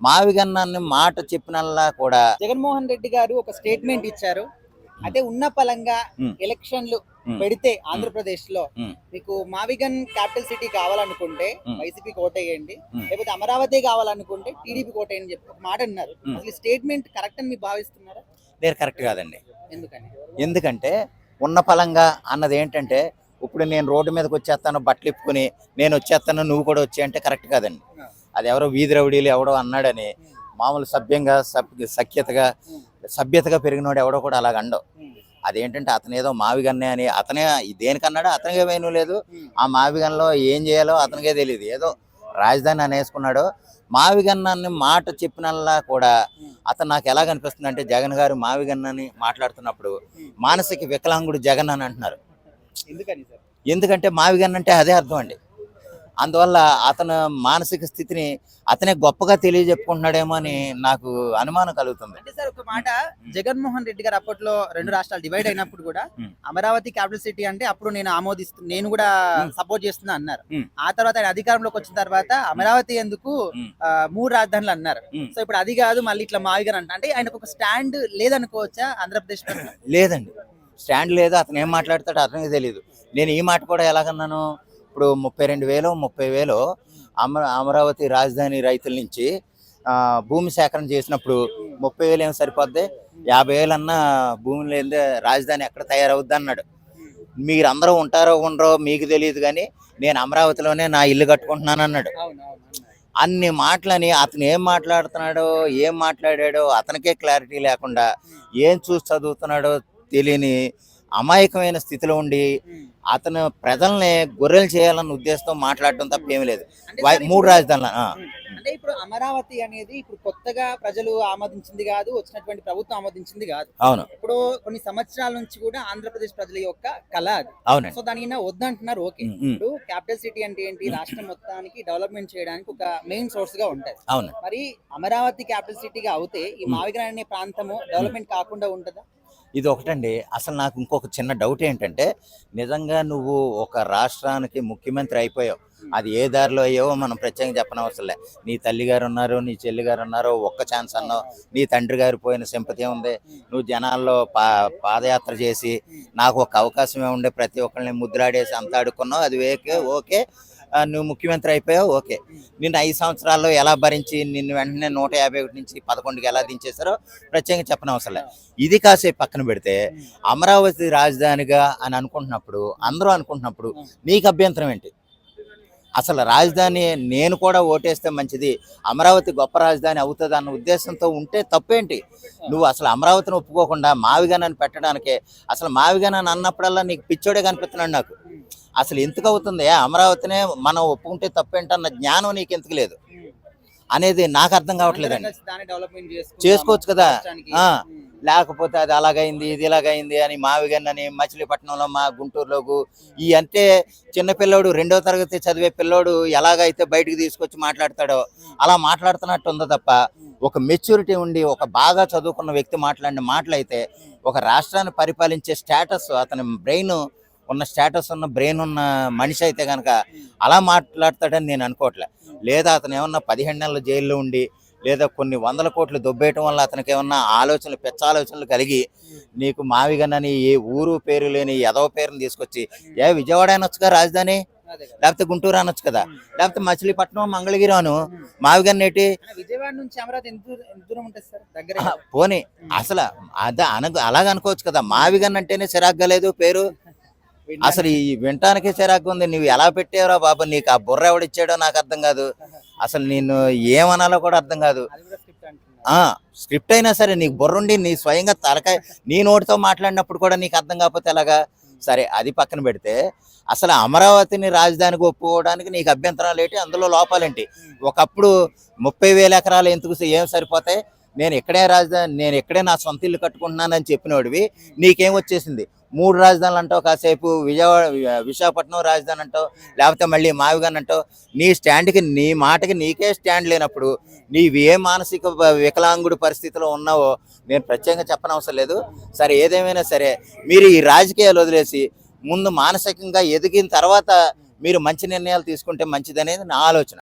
మావిగన్నాన్ని మాట చెప్పినల్లా కూడా జగన్మోహన్ రెడ్డి గారు ఒక స్టేట్మెంట్ ఇచ్చారు. అంటే ఉన్న పలంగా ఉమ్, ఎలక్షన్లు ఉమ్, పెడితే ఉమ్, ఆంధ్రప్రదేశ్ లో ఉమ్, మీకు మావిగన్ క్యాపిటల్ సిటీ కావాలనుకుంటే ఉమ్, వైసీపీ కోటేయండి, ఉమ్, లేకపోతే అమరావతి కావాలనుకుంటే టీడీపీ కోటేయండి చెప్పి ఒక మాట అన్నారు. ఉమ్. అసలు స్టేట్మెంట్ కరెక్ట్ అని మీరు భావిస్తున్నారా? నేను కరెక్ట్ కాదండి. ఎందుకని? ఎందుకంటే ఉన్న పలంగా అన్నది ఏంటంటే, ఇప్పుడు నేను రోడ్డు మీదకి వచ్చేస్తాను బట్టలు ఇప్పుకొని నేను వచ్చేస్తాను నువ్వు కూడా వచ్చే అంటే కరెక్ట్ కాదండి. ఆ, అది ఎవరో వీధి రౌడీలు ఎవడో అన్నాడని ఉమ్, మామూలు సభ్యంగా సఖ్యతగా ఉమ్, సభ్యతగా పెరిగినోడు ఎవడో కూడా అలాగ అండవు. ఉమ్, అదేంటంటే అతను ఏదో మావిగన్నే అని అతనే దేనికన్నాడో అతనికే వేయను లేదు. ఉమ్, ఆ మావిగన్లో ఏం చేయాలో అతనికే తెలియదు. ఏదో రాజధాని అనేసుకున్నాడు. మావిగన్నాన్ని మాట చెప్పినల్లా కూడా ఉమ్, అతను నాకు ఎలా కనిపిస్తుంది అంటే, జగన్ గారు మావిగన్నని మాట్లాడుతున్నప్పుడు ఉమ్. మానసిక వికలాంగుడు జగన్ అని అంటున్నారు. ఎందుకని సార్? ఎందుకంటే మావిగన్న అంటే అదే అర్థం అండి. అందువల్ల అతను మానసిక స్థితిని అతనే గొప్పగా తెలియజెప్పుకుంటున్నాడేమో అని నాకు అనుమానం కలుగుతుంది. అంటే సార్ ఒక మాట, జగన్మోహన్ రెడ్డి గారు అప్పట్లో రెండు రాష్ట్రాలు డివైడ్ అయినప్పుడు కూడా ఉమ్, అమరావతి క్యాపిటల్ సిటీ అంటే అప్పుడు నేను కూడా ఉమ్, సపోర్ట్ చేస్తున్నా అన్నారు. ఉమ్, ఆ తర్వాత ఆయన అధికారంలోకి వచ్చిన తర్వాత అమరావతి ఎందుకు ఉమ్, మూడు రాజధానులు అన్నారు. ఉమ్. సో ఇప్పుడు అది కాదు మళ్ళీ ఇట్లా మావిగా అంటే ఆయనకు ఒక స్టాండ్ లేదనుకోవచ్చా ఆంధ్రప్రదేశ్ పట్ల? లేదండి, స్టాండ్ లేదు. అతను ఏం మాట్లాడతాడో అతనికి తెలియదు. నేను ఈ మాట కూడా ఎలాగన్నాను, ఇప్పుడు 32,000 30,000 అమరావతి రాజధాని రైతుల నుంచి భూమి సేకరణ చేసినప్పుడు 30,000 ఏమి సరిపోద్ది, 50,000 అన్నా భూమి లేదే రాజధాని ఎక్కడ తయారవుద్ది అన్నాడు. మీరు అందరూ ఉంటారో ఉండరో మీకు తెలియదు, కానీ నేను అమరావతిలోనే నా ఇల్లు కట్టుకుంటున్నాను అన్నాడు. అవును అవును అన్నారు. అన్ని మాటలని అతను ఏం మాట్లాడుతున్నాడో ఏం మాట్లాడాడో అతనికే క్లారిటీ లేకుండా, ఏం చూసి చదువుతున్నాడో తెలియని అమాయకమైన స్థితిలో ఉండి ఉమ్. అతను ప్రజల్ని గొర్రెలు చేయాలన్న ఉద్దేశంతో మాట్లాడటం తప్ప ఏమీ లేదు. అంటే సార్ మూడు ఇప్పుడు రాజధానుల అంటే ఇప్పుడు అమరావతి అనేది ఇప్పుడు కొత్తగా ప్రజలు ఆమోదించింది కాదు, వచ్చినటువంటి ప్రభుత్వం ఆమోదించింది కాదు. అవును, ఇప్పుడు కొన్ని సంవత్సరాల నుంచి కూడా ఆంధ్రప్రదేశ్ ప్రజల యొక్క కళ అది. అవునండి. సో దాని వద్దంటున్నారు, ఓకే. ఉమ్, ఉమ్, ఇప్పుడు క్యాపిటల్ సిటీ అంటే ఏంటి? రాష్ట్రం మొత్తానికి డెవలప్మెంట్ చేయడానికి ఒక మెయిన్ సోర్స్ గా ఉంటది. అవును. మరి అమరావతి క్యాపిటల్ సిటీగా అవుతే ఈ ఉమ్, మావిగ్రాన్ అనే ప్రాంతము ఉమ్. డెవలప్మెంట్ కాకుండా ఉంటదా? ఇది ఒకటండి. అసలు నాకు ఇంకొక చిన్న డౌట్ ఏంటంటే, నిజంగా నువ్వు ఒక రాష్ట్రానికి ముఖ్యమంత్రి అయిపోయావు, అది ఏ దారిలో అయ్యావో మనం ప్రత్యేకంగా చెప్పనవసరం లే. నీ తల్లి గారు ఉన్నారు, నీ చెల్లి గారు ఉన్నారు, ఒక్క ఛాన్స్ అన్నావు. నీ తండ్రి గారు పోయిన సింపతి ఉంది. నువ్వు జనాల్లో పాదయాత్ర చేసి నాకు ఒక అవకాశమే ఉండే ప్రతి ఒక్కరిని ముద్రాడేసి అంత ఆడుకున్నావు, అది ఓకే ఓకే. నువ్వు ముఖ్యమంత్రి అయిపోయావు, ఓకే. నిన్ను 5 సంవత్సరాల్లో ఎలా భరించి నిన్ను వెంటనే 151 నుంచి 11కి ఎలా దించేశారో ప్రత్యేకంగా చెప్పనవసరం లే. ఇది కాసేపు పక్కన పెడితే, అమరావతి రాజధానిగా అని అనుకుంటున్నప్పుడు, అందరూ అనుకుంటున్నప్పుడు నీకు అభ్యంతరం ఏంటి? అసలు రాజధాని నేను కూడా ఓటేస్తే మంచిది, అమరావతి గొప్ప రాజధాని అవుతుంది అన్న ఉద్దేశంతో ఉంటే తప్పేంటి? నువ్వు అసలు అమరావతిని ఒప్పుకోకుండా మావిగనని పెట్టడానికే, అసలు మావిగనని అన్నప్పుడల్లా నీకు పిచ్చోడే కనిపిస్తున్నాడు నాకు. అసలు ఎందుకు అవుతుంది అమరావతినే మనం ఒప్పుకుంటే తప్పేంటన్న జ్ఞానం నీకు ఎందుకు లేదు అనేది నాకు అర్థం కావట్లేదండి. దాన్ని డెవలప్మెంట్ చేసుకోవచ్చు కదా. రాష్ట్రానికి. లేకపోతే అది అలాగైంది ఇది ఇలాగైంది అని మావిగన్నని మచిలీపట్నంలో మా గుంటూరులోకు ఈ అంటే చిన్నపిల్లోడు 2వ తరగతి చదివే పిల్లోడు ఎలాగైతే బయటకు తీసుకొచ్చి మాట్లాడతాడో అలా మాట్లాడుతున్నట్టు ఉందో తప్ప, ఒక మెచ్యూరిటీ ఉండి ఒక బాగా చదువుకున్న వ్యక్తి మాట్లాడిన మాటలైతే, ఒక రాష్ట్రాన్ని పరిపాలించే స్టేటస్, అతని బ్రెయిన్ ఉన్న స్టేటస్ ఉన్న బ్రెయిన్ ఉన్న మనిషి అయితే కనుక అలా మాట్లాడతాడని నేను అనుకోవట్లే. లేదా అతను ఏమన్నా 15 నెలల జైల్లో ఉండి, లేదా కొన్ని 100 కోట్లు దొబ్బేయటం వల్ల అతనికి ఏమన్నా ఆలోచనలు పెచ్చ ఆలోచనలు కలిగి నీకు మావిగన్నని ఏ ఊరు పేరు లేని ఎదవ పేరుని తీసుకొచ్చి విజయవాడ అనొచ్చుగా రాజధాని, లేకపోతే గుంటూరు అనొచ్చు కదా, లేకపోతే మచిలీపట్నం మంగళగిరి అను. మావిగన్న ఏంటి? విజయవాడ నుంచి అమరావతి ఎంత దూరం ఉంటుంది సార్? దగ్గర. పోనీ అసలు అలాగ అనుకోవచ్చు కదా. మావిగన్న అంటేనే చిరాగ్గా లేదు పేరు, అసలు ఈ వినటానికే చిరాకు ఉంది. నువ్వు ఎలా పెట్టావురా బాబు, నీకు ఆ బుర్ర ఎవడిచ్చాడో నాకు అర్థం కాదు. అసలు నేను ఏమనాలో కూడా అర్థం కాదు. స్క్రిప్ట్ అయినా సరే నీకు బుర్రుండి నీ స్వయంగా తలకాయ నీ నోటితో మాట్లాడినప్పుడు కూడా నీకు అర్థం కాకపోతే ఎలాగా? సరే అది పక్కన పెడితే, అసలు అమరావతిని రాజధానికి ఒప్పుకోవడానికి నీకు అభ్యంతరాలు ఏంటి? అందులో లోపాలేంటి? ఒకప్పుడు 30,000 ఎకరాలు ఎందుకు ఏం సరిపోతాయి, నేను ఇక్కడే నా సొంత ఇల్లు కట్టుకుంటున్నానని చెప్పినోడివి నీకేం వచ్చేసింది? 3 రాజధానులు అంటావు, కాసేపు విశాఖపట్నం రాజధాని అంటావు, లేకపోతే మళ్ళీ మావిగన్ అంటావు. నీ స్టాండ్కి నీ మాటకి నీకే స్టాండ్ లేనప్పుడు నీవు ఏ మానసిక వికలాంగుడి పరిస్థితిలో ఉన్నావో నేను ప్రత్యేకంగా చెప్పనవసరం లేదు. సరే ఏదేమైనా సరే మీరు ఈ రాజకీయాలు వదిలేసి ముందు మానసికంగా ఎదిగిన తర్వాత మీరు మంచి నిర్ణయాలు తీసుకుంటే మంచిదనేది నా ఆలోచన.